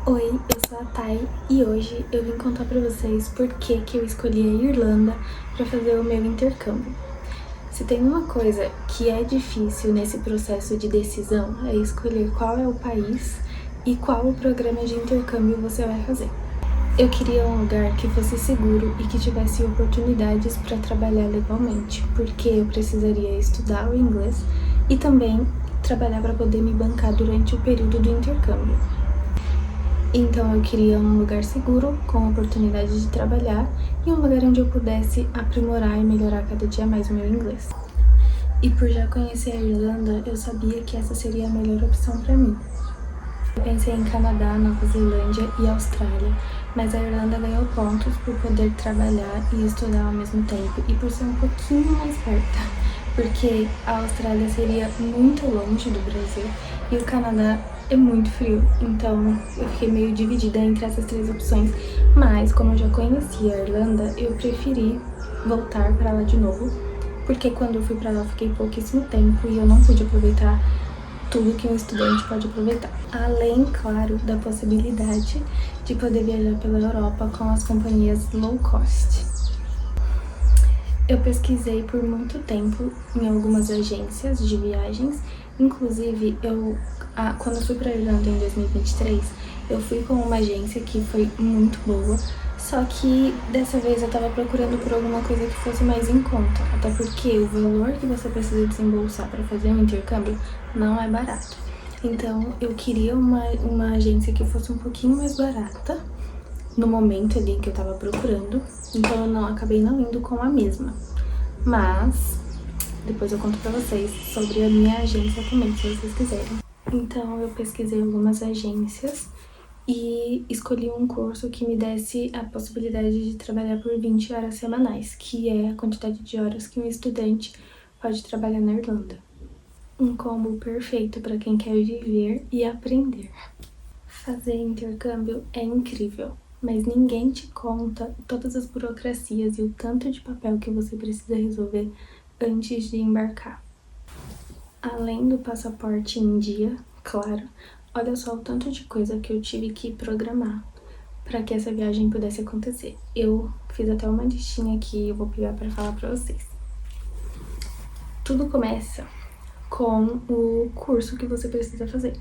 Oi, eu sou a Thay e hoje eu vim contar pra vocês por que eu escolhi a Irlanda para fazer o meu intercâmbio. Se tem uma coisa que é difícil nesse processo de decisão é escolher qual é o país e qual o programa de intercâmbio você vai fazer. Eu queria um lugar que fosse seguro e que tivesse oportunidades para trabalhar legalmente, porque eu precisaria estudar o inglês e também trabalhar para poder me bancar durante o período do intercâmbio. Então eu queria um lugar seguro, com oportunidade de trabalhar e um lugar onde eu pudesse aprimorar e melhorar cada dia mais o meu inglês. E por já conhecer a Irlanda, eu sabia que essa seria a melhor opção para mim. Eu pensei em Canadá, Nova Zelândia e Austrália, mas a Irlanda ganhou pontos por poder trabalhar e estudar ao mesmo tempo e por ser um pouquinho mais perto, porque a Austrália seria muito longe do Brasil e o Canadá é muito frio, então eu fiquei meio dividida entre essas três opções, mas como eu já conhecia a Irlanda, eu preferi voltar para lá de novo, porque quando eu fui para lá eu fiquei pouquíssimo tempo e eu não pude aproveitar tudo que um estudante pode aproveitar. Além, claro, da possibilidade de poder viajar pela Europa com as companhias low cost. Eu pesquisei por muito tempo em algumas agências de viagens, inclusive quando eu fui para a Irlanda em 2023, eu fui com uma agência que foi muito boa, só que dessa vez eu tava procurando por alguma coisa que fosse mais em conta, até porque o valor que você precisa desembolsar para fazer um intercâmbio não é barato. Então eu queria uma agência que fosse um pouquinho mais barata no momento ali que eu tava procurando, então eu acabei não indo com a mesma. Mas depois eu conto pra vocês sobre a minha agência também, se vocês quiserem. Então eu pesquisei algumas agências e escolhi um curso que me desse a possibilidade de trabalhar por 20 horas semanais, que é a quantidade de horas que um estudante pode trabalhar na Irlanda. Um combo perfeito para quem quer viver e aprender. Fazer intercâmbio é incrível, mas ninguém te conta todas as burocracias e o tanto de papel que você precisa resolver antes de embarcar. Além do passaporte em dia, claro, olha só o tanto de coisa que eu tive que programar para que essa viagem pudesse acontecer. Eu fiz até uma listinha aqui, eu vou pegar para falar para vocês. Tudo começa com o curso que você precisa fazer.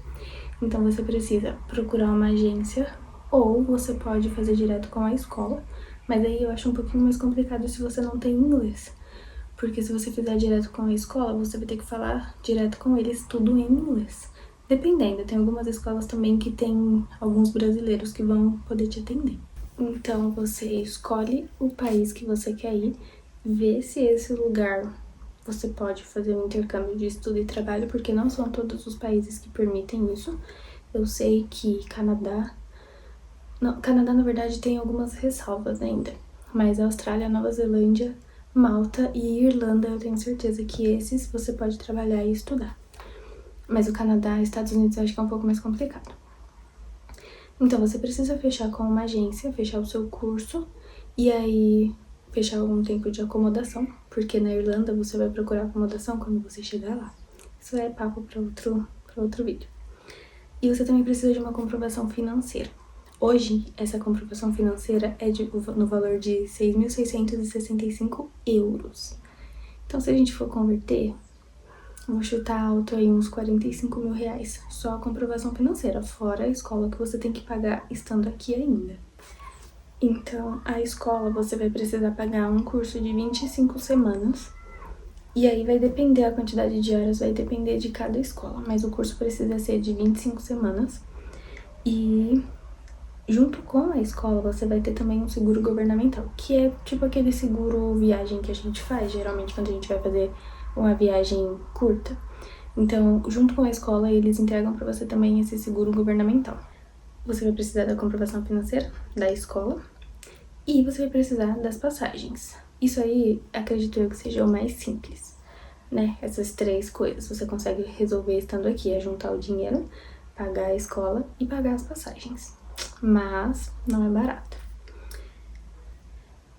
Então você precisa procurar uma agência ou você pode fazer direto com a escola, mas aí eu acho um pouquinho mais complicado se você não tem inglês. Porque se você fizer direto com a escola, você vai ter que falar direto com eles tudo em inglês. Dependendo, tem algumas escolas também que tem alguns brasileiros que vão poder te atender. Então você escolhe o país que você quer ir, vê se esse lugar você pode fazer um intercâmbio de estudo e trabalho, porque não são todos os países que permitem isso. Eu sei que Canadá, na verdade tem algumas ressalvas ainda, mas a Austrália, Nova Zelândia, Malta e Irlanda eu tenho certeza que esses você pode trabalhar e estudar. Mas o Canadá e Estados Unidos eu acho que é um pouco mais complicado. Então você precisa fechar com uma agência, fechar o seu curso e aí fechar algum tempo de acomodação, porque na Irlanda você vai procurar acomodação quando você chegar lá. Isso é papo para outro vídeo. E você também precisa de uma comprovação financeira. Hoje, essa comprovação financeira é no valor de 6.665 euros. Então, se a gente for converter, vou chutar alto aí uns 45 mil reais. Só a comprovação financeira, fora a escola que você tem que pagar estando aqui ainda. Então, a escola você vai precisar pagar um curso de 25 semanas. E aí vai depender, a quantidade de horas vai depender de cada escola. Mas o curso precisa ser de 25 semanas. E junto com a escola, você vai ter também um seguro governamental, que é tipo aquele seguro viagem que a gente faz, geralmente quando a gente vai fazer uma viagem curta. Então, junto com a escola, eles entregam para você também esse seguro governamental. Você vai precisar da comprovação financeira da escola e você vai precisar das passagens. Isso aí, acredito eu que seja o mais simples, né? Essas três coisas você consegue resolver estando aqui, é juntar o dinheiro, pagar a escola e pagar as passagens. Mas não é barato.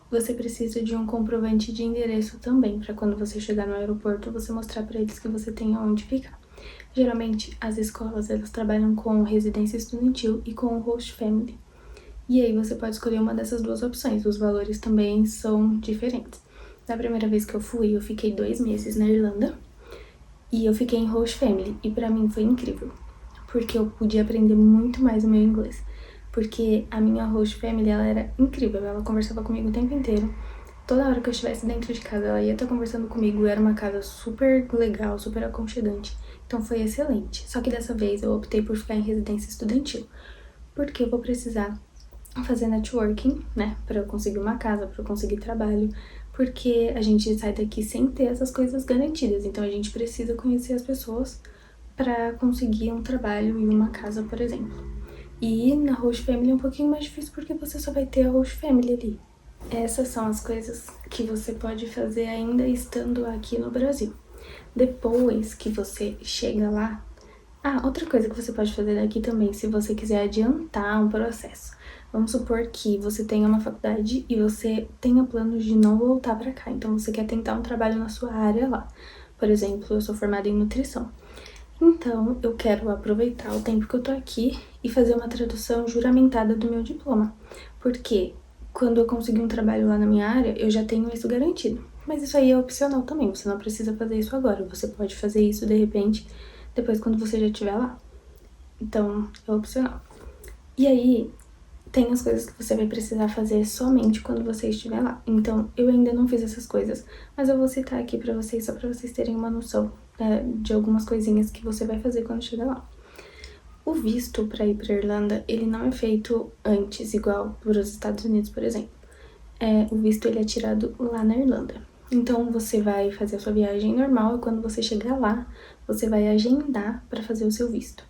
Você precisa de um comprovante de endereço também, para quando você chegar no aeroporto, você mostrar para eles que você tem onde ficar. Geralmente, as escolas, elas trabalham com residência estudantil e com host family. E aí você pode escolher uma dessas duas opções, os valores também são diferentes. Da primeira vez que eu fui, eu fiquei 2 meses na Irlanda e eu fiquei em host family e pra mim foi incrível, porque eu pude aprender muito mais o meu inglês. Porque a minha host family, ela era incrível, ela conversava comigo o tempo inteiro. Toda hora que eu estivesse dentro de casa, ela ia estar conversando comigo. Era uma casa super legal, super aconchegante. Então foi excelente. Só que dessa vez eu optei por ficar em residência estudantil, porque eu vou precisar fazer networking, né, pra eu conseguir uma casa, pra eu conseguir trabalho, porque a gente sai daqui sem ter essas coisas garantidas. Então a gente precisa conhecer as pessoas pra conseguir um trabalho e uma casa, por exemplo. E na host family é um pouquinho mais difícil porque você só vai ter a host family ali. Essas são as coisas que você pode fazer ainda estando aqui no Brasil. Depois que você chega lá... outra coisa que você pode fazer aqui também, se você quiser adiantar um processo. Vamos supor que você tenha uma faculdade e você tenha planos de não voltar pra cá. Então você quer tentar um trabalho na sua área lá. Por exemplo, eu sou formada em nutrição. Então, eu quero aproveitar o tempo que eu tô aqui e fazer uma tradução juramentada do meu diploma. Porque quando eu conseguir um trabalho lá na minha área, eu já tenho isso garantido. Mas isso aí é opcional também, você não precisa fazer isso agora. Você pode fazer isso, de repente, depois quando você já estiver lá. Então, é opcional. E aí, tem as coisas que você vai precisar fazer somente quando você estiver lá. Então, eu ainda não fiz essas coisas, mas eu vou citar aqui pra vocês, só pra vocês terem uma noção de algumas coisinhas que você vai fazer quando chegar lá. O visto pra ir pra Irlanda, ele não é feito antes, igual para os Estados Unidos, por exemplo. O visto, ele é tirado lá na Irlanda. Então, você vai fazer a sua viagem normal e quando você chegar lá, você vai agendar pra fazer o seu visto.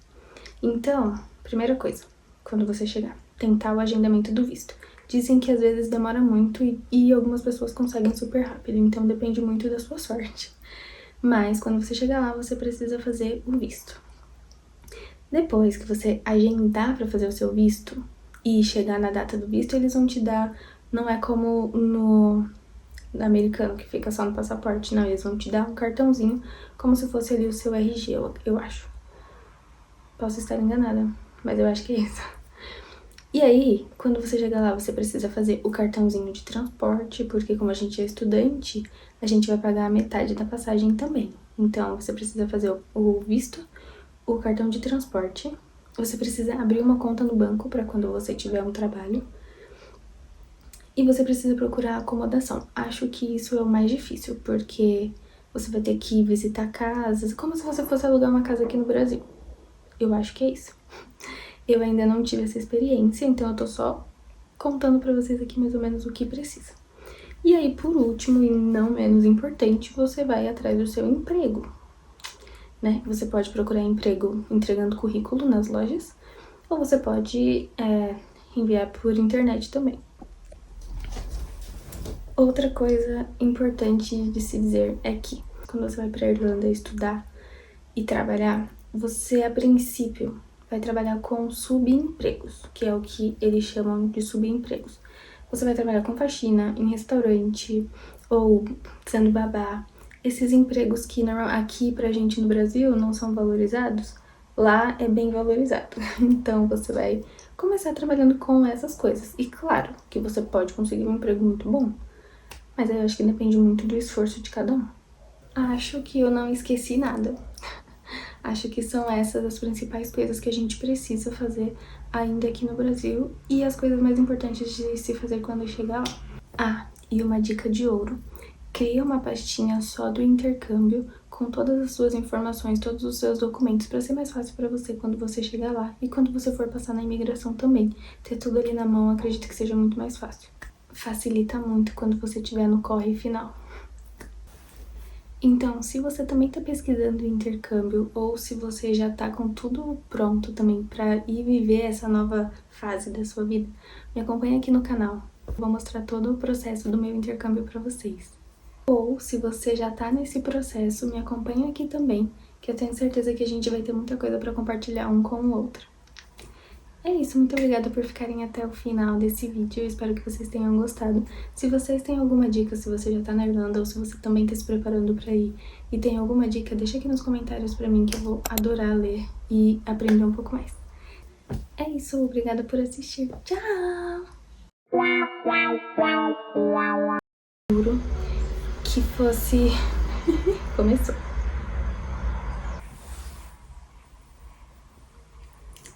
Então, primeira coisa, quando você chegar, tentar o agendamento do visto. Dizem que às vezes demora muito e algumas pessoas conseguem super rápido, então depende muito da sua sorte. Mas quando você chegar lá, você precisa fazer o visto. Depois que você agendar para fazer o seu visto e chegar na data do visto, eles vão te dar, não é como no americano que fica só no passaporte, não, eles vão te dar um cartãozinho como se fosse ali o seu RG, eu acho. Posso estar enganada, mas eu acho que é isso. E aí, quando você chegar lá, você precisa fazer o cartãozinho de transporte, porque como a gente é estudante, a gente vai pagar a metade da passagem também. Então, você precisa fazer o visto, o cartão de transporte, você precisa abrir uma conta no banco para quando você tiver um trabalho, e você precisa procurar acomodação. Acho que isso é o mais difícil, porque você vai ter que visitar casas, como se você fosse alugar uma casa aqui no Brasil. Eu acho que é isso. Eu ainda não tive essa experiência, então eu tô só contando pra vocês aqui mais ou menos o que precisa. E aí, por último, e não menos importante, você vai atrás do seu emprego, né? Você pode procurar emprego entregando currículo nas lojas, ou você pode enviar por internet também. Outra coisa importante de se dizer é que quando você vai pra Irlanda estudar e trabalhar, você, a princípio, vai trabalhar com subempregos, que é o que eles chamam de subempregos. Você vai trabalhar com faxina, em restaurante, ou sendo babá. Esses empregos que aqui pra gente no Brasil não são valorizados, lá é bem valorizado. Então você vai começar trabalhando com essas coisas. E claro que você pode conseguir um emprego muito bom, mas eu acho que depende muito do esforço de cada um. Acho que eu não esqueci nada. Acho que são essas as principais coisas que a gente precisa fazer ainda aqui no Brasil e as coisas mais importantes de se fazer quando chegar lá. E uma dica de ouro. Cria uma pastinha só do intercâmbio com todas as suas informações, todos os seus documentos, para ser mais fácil para você quando você chegar lá e quando você for passar na imigração também. Ter tudo ali na mão, acredito que seja muito mais fácil. Facilita muito quando você estiver no corre final. Então, se você também tá pesquisando intercâmbio ou se você já tá com tudo pronto também pra ir viver essa nova fase da sua vida, me acompanha aqui no canal. Eu vou mostrar todo o processo do meu intercâmbio pra vocês. Ou, se você já tá nesse processo, me acompanha aqui também, que eu tenho certeza que a gente vai ter muita coisa pra compartilhar um com o outro. É isso, muito obrigada por ficarem até o final desse vídeo, eu espero que vocês tenham gostado. Se vocês têm alguma dica, se você já tá na Irlanda ou se você também tá se preparando pra ir e tem alguma dica, deixa aqui nos comentários pra mim que eu vou adorar ler e aprender um pouco mais. É isso, obrigada por assistir, tchau! Juro que fosse... Começou.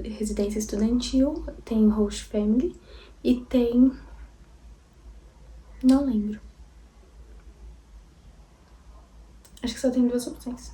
Residência estudantil, tem host family e tem... não lembro. Acho que só tem 2 opções.